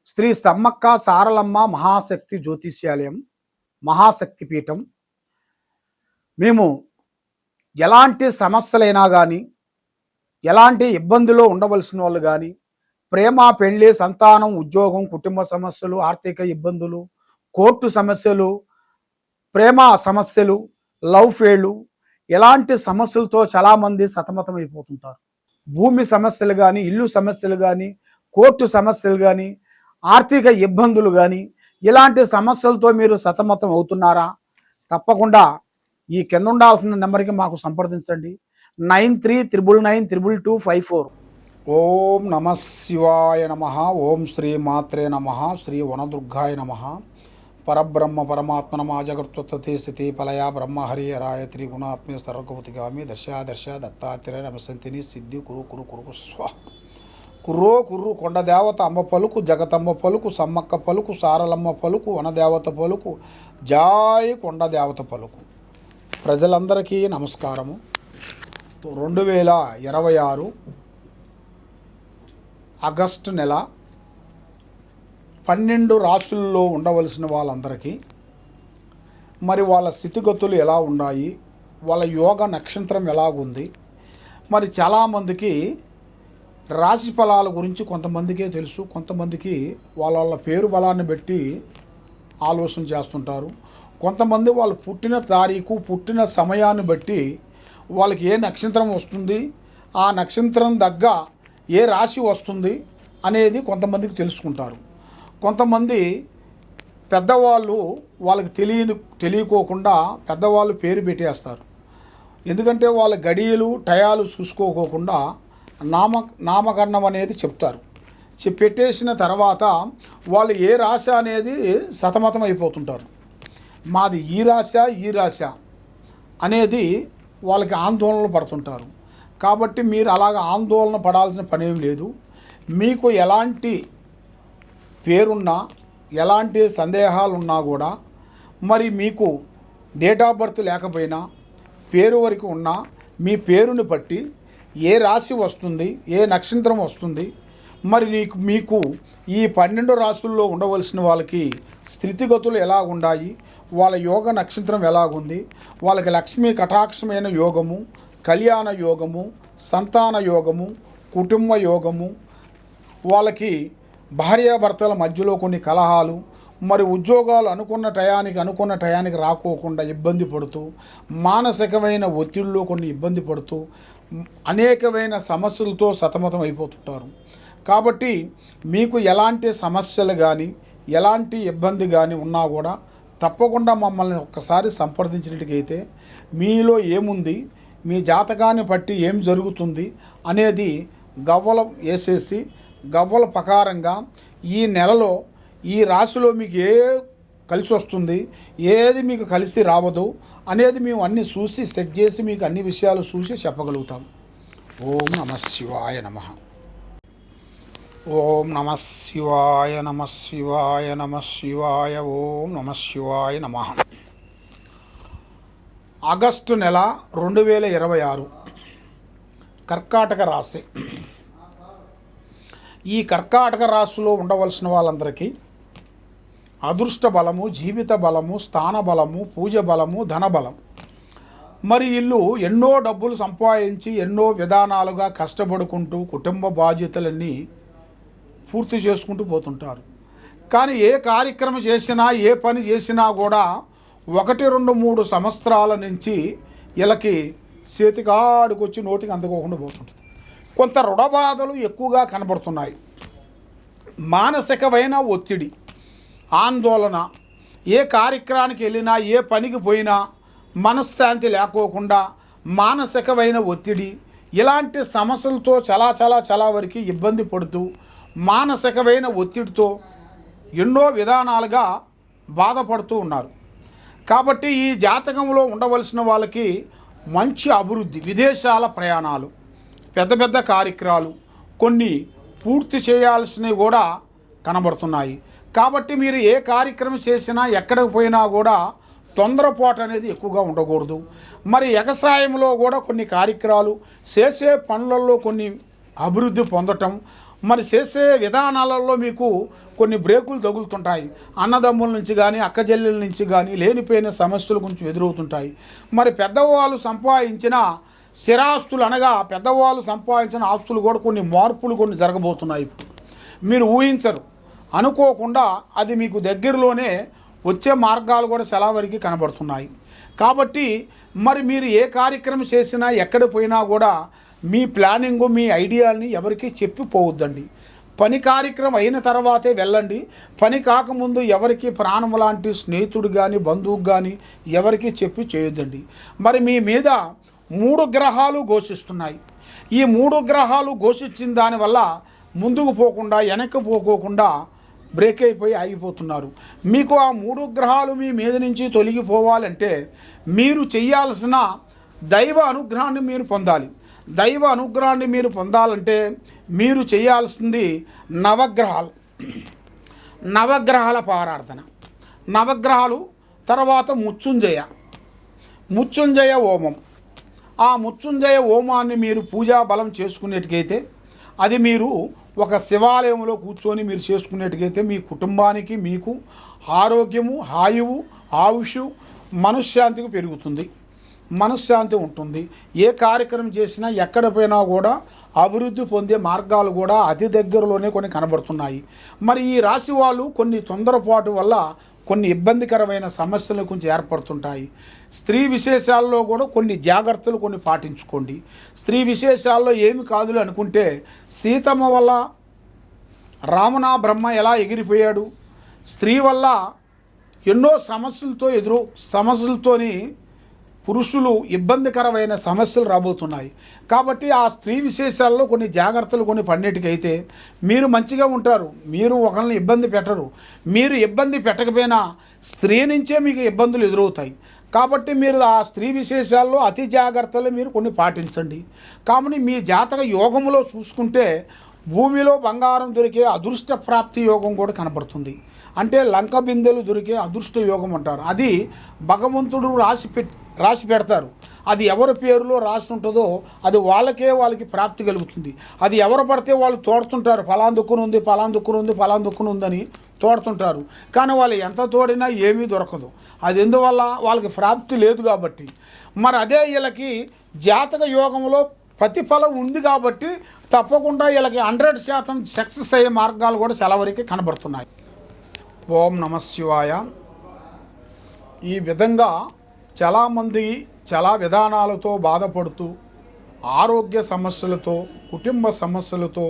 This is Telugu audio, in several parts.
శ్రీ సమ్మక్క సారలమ్మ మహాశక్తి జ్యోతిష్యాలయం, మహాశక్తి పీఠం. మేము ఎలాంటి సమస్యలైనా కానీ, ఎలాంటి ఇబ్బందులో ఉండవలసిన వాళ్ళు కానీ, ప్రేమ, పెళ్లి, సంతానం, ఉద్యోగం, కుటుంబ సమస్యలు, ఆర్థిక ఇబ్బందులు, కోర్టు సమస్యలు, ప్రేమ సమస్యలు, లవ్ ఫెయిలు, ఎలాంటి సమస్యలతో చాలామంది సతమతం అయిపోతుంటారు. భూమి సమస్యలు కానీ, ఇల్లు సమస్యలు కానీ, కోర్టు సమస్యలు కానీ, ఆర్థిక ఇబ్బందులు కానీ, ఇలాంటి సమస్యలతో మీరు సతమతం అవుతున్నారా? తప్పకుండా ఈ కింద ఉండాల్సిన నెంబర్కి మాకు సంప్రదించండి. 9399922254. ఓం నమ శివాయ నమ. ఓం శ్రీ మాత్రే నమ. శ్రీ వనదుర్గాయ నమ. పరబ్రహ్మ పరమాత్మ నమ. జగత్తుత్పత్తి స్థితి పలయ బ్రహ్మ హరి హరాయ త్రిగుణాత్మే సర్వగౌతిగామి దశ దత్తాత్రేయ నమసంతిని సిద్ధి కురు కురు కురు స్వ కుర్రో కుర్రు కొండ దేవత అమ్మ పలుకు, జగతమ్మ పలుకు, సమ్మక్క పలుకు, సారలమ్మ పలుకు, వనదేవత పలుకు, జాయ్ కొండ దేవత పలుకు. ప్రజలందరికీ నమస్కారము. 2026 ఆగస్టు నెల 12 రాశుల్లో ఉండవలసిన వాళ్ళందరికీ మరి వాళ్ళ స్థితిగతులు ఎలా ఉన్నాయి, వాళ్ళ యోగ నక్షత్రం ఎలాగుంది, మరి చాలామందికి రాశి ఫలాల గురించి కొంతమందికే తెలుసు, కొంతమందికి వాళ్ళ వాళ్ళ పేరు బలాన్ని బట్టి ఆలోచన చేస్తుంటారు. కొంతమంది వాళ్ళు పుట్టిన తారీఖు, పుట్టిన సమయాన్ని బట్టి వాళ్ళకి ఏ నక్షత్రం వస్తుంది, ఆ నక్షత్రం దగ్గ ఏ రాశి వస్తుంది అనేది కొంతమందికి తెలుసుకుంటారు. కొంతమంది పెద్దవాళ్ళు వాళ్ళకి తెలియకోకుండా పెద్దవాళ్ళు పేరు పెట్టేస్తారు. ఎందుకంటే వాళ్ళ గడియలు టయాలు చూసుకోకోకుండా నామకరణం అనేది చెప్తారు. పెట్టేసిన తర్వాత వాళ్ళు ఏ రాశి అనేది సతమతం అయిపోతుంటారు. మాది ఈ రాశ అనేది వాళ్ళకి ఆందోళనలు పడుతుంటారు. కాబట్టి మీరు అలాగ ఆందోళన పడాల్సిన పనేం లేదు. మీకు ఎలాంటి పేరున్నా, ఎలాంటి సందేహాలు ఉన్నా కూడా, మరి మీకు డేట్ ఆఫ్ బర్త్ లేకపోయినా, పేరు వరకు ఉన్నా, మీ పేరుని బట్టి ఏ రాశి వస్తుంది, ఏ నక్షత్రం వస్తుంది, మరి మీకు ఈ 12 రాశుల్లో ఉండవలసిన వాళ్ళకి స్థితిగతులు ఎలా ఉన్నాయి, వాళ్ళ యోగ నక్షత్రం ఎలాగుంది, వాళ్ళకి లక్ష్మీ కటాక్షమైన యోగము, కళ్యాణ యోగము, సంతాన యోగము, కుటుంబ యోగము, వాళ్ళకి భార్యాభర్తల మధ్యలో కొన్ని కలహాలు, మరి ఉద్యోగాలు అనుకున్న టయానికి రాకోకుండా ఇబ్బంది పడుతూ, మానసికమైన ఒత్తిడిలో కొన్ని ఇబ్బంది పడుతూ, అనేకమైన సమస్యలతో సతమతం అయిపోతుంటారు. కాబట్టి మీకు ఎలాంటి సమస్యలు కానీ, ఎలాంటి ఇబ్బంది కానీ ఉన్నా కూడా తప్పకుండా మమ్మల్ని ఒక్కసారి సంప్రదించినట్టుకైతే మీలో ఏముంది, మీ జాతకాన్ని బట్టి ఏం జరుగుతుంది అనేది గవ్వల వేసేసి, గవ్వల ప్రకారంగా ఈ నెలలో ఈ రాశిలో మీకు ఏ కలిసి వస్తుంది, ఏది మీకు కలిసి రావదు అనేది మేము అన్నీ చూసి చెక్ చేసి మీకు అన్ని విషయాలు చూసి చెప్పగలుగుతాం. ఓం నమ శివాయ నమ. ఓం నమ శివాయ నమ శివాయ నమ శివాయ. ఓం నమ శివాయ నమ. ఆగస్టు నెల 2026 కర్కాటక రాశి. ఈ కర్కాటక రాశిలో ఉండవలసిన వాళ్ళందరికీ అదృష్ట బలము, జీవిత బలము, స్థాన బలము, పూజ బలము, ధన బలం. మరి వీళ్ళు ఎన్నో డబ్బులు సంపాదించి ఎన్నో విధానాలుగా కష్టపడుకుంటూ కుటుంబ బాధ్యతలన్నీ పూర్తి చేసుకుంటూ పోతుంటారు. కానీ ఏ కార్యక్రమం చేసినా, ఏ పని చేసినా కూడా 1, 2, 3 సంవత్సరాల నుంచి వీళ్ళకి చేతికాడుకొచ్చి నోటికి అందుకోకుండా పోతుంటుంది. కొంత రుణబాధలు ఎక్కువగా కనబడుతున్నాయి. మానసికమైన ఒత్తిడి, ఆందోళన, ఏ కార్యక్రమానికి వెళ్ళినా, ఏ పనికి పోయినా మనశ్శాంతి లేకోకుండా మానసికమైన ఒత్తిడి, ఇలాంటి సమస్యలతో చాలా వరకు ఇబ్బంది పడుతూ మానసికమైన ఒత్తిడితో ఎన్నో విధానాలుగా బాధపడుతూ ఉన్నారు. కాబట్టి ఈ జాతకంలో ఉండవలసిన వాళ్ళకి మంచి అభివృద్ధి, విదేశాల ప్రయాణాలు, పెద్ద కార్యక్రమాలు కొన్ని పూర్తి చేయాల్సినవి కూడా కనబడుతున్నాయి. కాబట్టి మీరు ఏ కార్యక్రమం చేసినా, ఎక్కడికి పోయినా కూడా తొందరపాటు అనేది ఎక్కువగా ఉండకూడదు. మరి వ్యవసాయంలో కూడా కొన్ని కార్యక్రమాలు చేసే పనులలో కొన్ని అభివృద్ధి పొందటం, మరి చేసే విధానాలలో మీకు కొన్ని బ్రేకులు తగులుతుంటాయి. అన్నదమ్ముల నుంచి కానీ అక్కచెల్లెల నుంచి కానీ లేనిపోయిన సమస్యలు కొంచెం ఎదురవుతుంటాయి. మరి పెద్దవాళ్ళు సంపాదించిన స్థిరాస్తులు అనగా పెద్దవాళ్ళు సంపాదించిన ఆస్తులు కూడా కొన్ని మార్పులు కొన్ని జరగబోతున్నాయి. ఇప్పుడు మీరు ఊహించరు, అనుకోకుండా అది మీకు దగ్గరలోనే వచ్చే మార్గాలు కూడా చాలా వరకు కనబడుతున్నాయి. కాబట్టి మరి మీరు ఏ కార్యక్రమం చేసినా ఎక్కడ పోయినా కూడా మీ ప్లానింగు మీ ఐడియాలని ఎవరికి చెప్పిపోవద్దండి. పని కార్యక్రమం అయిన తర్వాతే వెళ్ళండి. పని కాకముందు ఎవరికి ప్రాణం లాంటి స్నేహితుడు కానీ బంధువుకు కానీ ఎవరికి చెప్పి చేయొద్దండి. మరి మీ మీద 3 గ్రహాలు ఘోషిస్తున్నాయి. ఈ 3 గ్రహాలు ఘోషించిన దానివల్ల ముందుకు పోకుండా వెనక్కి పోకోకుండా బ్రేక్ అయిపోయి ఆగిపోతున్నారు. మీకు ఆ 3 గ్రహాలు మీ మీద నుంచి తొలగిపోవాలంటే మీరు చేయాల్సిన దైవ అనుగ్రహాన్ని మీరు పొందాలి. దైవ అనుగ్రహాన్ని మీరు పొందాలంటే మీరు చేయాల్సింది నవగ్రహాల పారార్థన. నవగ్రహాలు తర్వాత మృత్యుంజయ హోమం. ఆ మృత్యుంజయ హోమాన్ని మీరు పూజా బలం చేసుకునేట్టుకైతే అది మీరు ఒక శివాలయంలో కూర్చొని మీరు చేసుకునేట్టుకైతే మీ కుటుంబానికి మీకు ఆరోగ్యము, ఆయువు, ఆయుషు, మనశ్శాంతికి పెరుగుతుంది, మనశ్శాంతి ఉంటుంది. ఏ కార్యక్రమం చేసినా ఎక్కడ పోయినా కూడా అభివృద్ధి పొందే మార్గాలు కూడా అతి దగ్గరలోనే కొన్ని కనబడుతున్నాయి. మరి ఈ రాశి వాళ్ళు కొన్ని తొందరపాటు వల్ల కొన్ని ఇబ్బందికరమైన సమస్యలు కొంచెం ఏర్పడుతుంటాయి. స్త్రీ విశేషాల్లో కూడా కొన్ని జాగ్రత్తలు కొన్ని పాటించుకోండి. స్త్రీ విశేషాల్లో ఏమి కాదులు అనుకుంటే సీతమ్మ వల్ల రావణ బ్రహ్మ ఎలా ఎగిరిపోయాడు, స్త్రీ వల్ల ఎన్నో సమస్యలతోని పురుషులు ఇబ్బందికరమైన సమస్యలు రాబోతున్నాయి. కాబట్టి ఆ స్త్రీ విశేషాల్లో కొన్ని జాగ్రత్తలు కొన్ని పడినట్టుకైతే మీరు మంచిగా ఉంటారు. మీరు ఒకరిని ఇబ్బంది పెట్టరు. మీరు ఇబ్బంది పెట్టకపోయినా స్త్రీ నుంచే మీకు ఇబ్బందులు ఎదురవుతాయి. కాబట్టి మీరు ఆ స్త్రీ విశేషాల్లో అతి జాగ్రత్తలు మీరు కొన్ని పాటించండి. కాబట్టి మీ జాతక యోగములో చూసుకుంటే భూమిలో బంగారం దొరికే అదృష్ట ప్రాప్తి యోగం కూడా కనబడుతుంది. అంటే లంక బిందెలు దొరికే అదృష్ట యోగం అంటారు. అది భగవంతుడు రాసి పెడతారు. అది ఎవరి పేరులో రాసి ఉంటుందో అది వాళ్ళకి ప్రాప్తి కలుగుతుంది. అది ఎవరు పడితే వాళ్ళు తోడుతుంటారు, ఫలాన్ దుక్కునుందని తోడుతుంటారు. కానీ వాళ్ళు ఎంత తోడినా ఏమీ దొరకదు. అది ఎందువల్ల వాళ్ళకి ప్రాప్తి లేదు కాబట్టి. మరి అదే వీళ్ళకి జాతక యోగంలో ప్రతిఫలం ఉంది కాబట్టి తప్పకుండా వీళ్ళకి 100% సక్సెస్ అయ్యే మార్గాలు కూడా చాలా వరకు కనబడుతున్నాయి. ఓం నమః శివాయ. ఈ విధంగా చాలామంది చాలా విధానాలతో బాధపడుతూ ఆరోగ్య సమస్యలతో కుటుంబ సమస్యలతో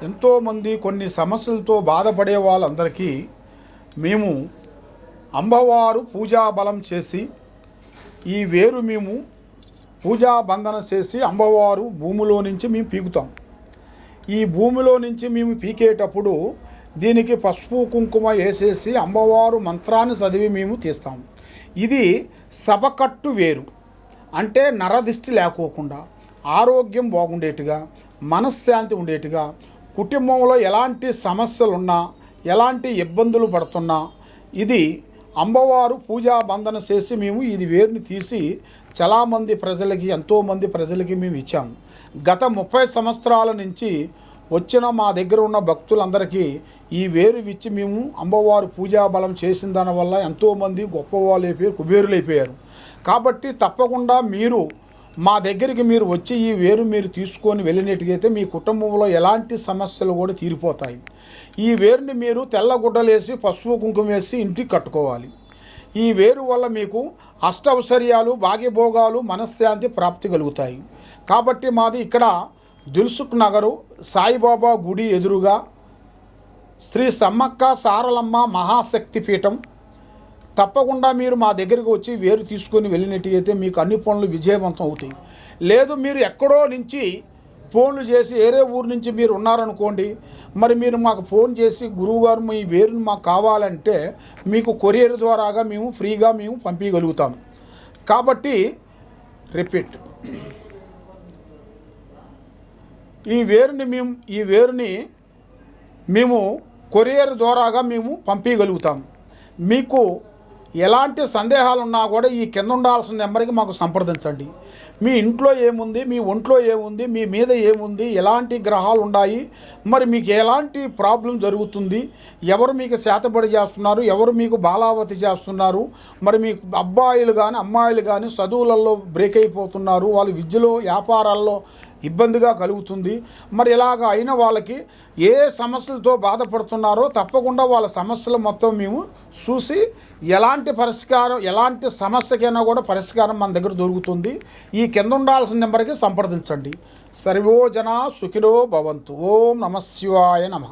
ఎంతోమంది కొన్ని సమస్యలతో బాధపడే వాళ్ళందరికీ మేము అమ్మవారు పూజా బలం చేసి ఈ వేరు మేము పూజా బంధన చేసి అమ్మవారు భూమిలో నుంచి మేము పీకుతాం. ఈ భూమిలో నుంచి మేము పీకేటప్పుడు దీనికి పసుపు కుంకుమ వేసేసి అమ్మవారు మంత్రాన్ని చదివి మేము తీస్తాం. ఇది సభకట్టు వేరు. అంటే నరదిష్టి లేకోకుండా ఆరోగ్యం బాగుండేట్టుగా మనశ్శాంతి ఉండేట్టుగా కుటుంబంలో ఎలాంటి సమస్యలున్నా ఎలాంటి ఇబ్బందులు పడుతున్నా ఇది అమ్మవారు పూజా బంధన చేసి మేము ఇది వేరుని తీసి చాలామంది ప్రజలకి ఎంతోమంది ప్రజలకి మేము ఇచ్చాము. గత 30 సంవత్సరాల నుంచి వచ్చిన మా దగ్గర ఉన్న భక్తులందరికీ ఈ వేరు ఇచ్చి మేము అమ్మవారు పూజా బలం చేసిన దానివల్ల ఎంతోమంది గొప్పవాళ్ళు అయిపోయారు, కుబేరులు అయిపోయారు. కాబట్టి తప్పకుండా మీరు మా దగ్గరికి మీరు వచ్చి ఈ వేరు మీరు తీసుకొని వెళ్ళినట్టుగైతే మీ కుటుంబంలో ఎలాంటి సమస్యలు కూడా తీరిపోతాయి. ఈ వేరుని మీరు తెల్లగుడ్డలేసి పసుపు కుంకుమ వేసి ఇంటికి కట్టుకోవాలి. ఈ వేరు వల్ల మీకు అష్టౌశ్వర్యాలు, భాగ్యభోగాలు, మనశ్శాంతి ప్రాప్తి కలుగుతాయి. కాబట్టి మాది ఇక్కడ దిల్సుఖ్ నగరు సాయిబాబా గుడి ఎదురుగా శ్రీ సమ్మక్క సారలమ్మ మహాశక్తి పీఠం. తప్పకుండా మీరు మా దగ్గరికి వచ్చి వేరు తీసుకొని వెళ్ళినట్టయితే మీకు అన్ని పనులు విజయవంతం అవుతాయి. లేదు మీరు ఎక్కడో నుంచి ఫోన్లు చేసి వేరే ఊరు నుంచి మీరు ఉన్నారనుకోండి, మరి మీరు మాకు ఫోన్ చేసి గురువుగారు మీ వేరుని మాకు కావాలంటే మీకు కొరియర్ ద్వారాగా మేము ఫ్రీగా మేము పంపించగలుగుతాం. కాబట్టి రిపీట్ ఈ వేరుని మేము కొరియర్ ద్వారాగా మేము పంపించగలుగుతాం. మీకు ఎలాంటి సందేహాలు ఉన్నా కూడా ఈ కింద ఉండాల్సిన నెంబర్కి మాకు సంప్రదించండి. మీ ఇంట్లో ఏముంది, మీ ఒంట్లో ఏముంది, మీ మీద ఏముంది, ఎలాంటి గ్రహాలు ఉన్నాయి, మరి మీకు ఎలాంటి ప్రాబ్లం జరుగుతుంది, ఎవరు మీకు చేతబడి చేస్తున్నారు, ఎవరు మీకు బాలావతి చేస్తున్నారు, మరి మీకు అబ్బాయిలు కానీ అమ్మాయిలు కానీ చదువులలో బ్రేక్ అయిపోతున్నారు, వాళ్ళు విద్యలో వ్యాపారాల్లో ఇబ్బందిగా కలుగుతుంది. మరి ఇలాగ అయిన వాళ్ళకి ఏ సమస్యలతో బాధపడుతున్నారో తప్పకుండా వాళ్ళ సమస్యలు మొత్తం మేము చూసి ఎలాంటి పరిష్కారం, ఎలాంటి సమస్యకైనా కూడా పరిష్కారం మన దగ్గర దొరుకుతుంది. ఈ కింద ఉండాల్సిన నెంబర్కి సంప్రదించండి. సర్వో జనా సుఖినో భవంతు. ఓం నమః శివాయ నమః.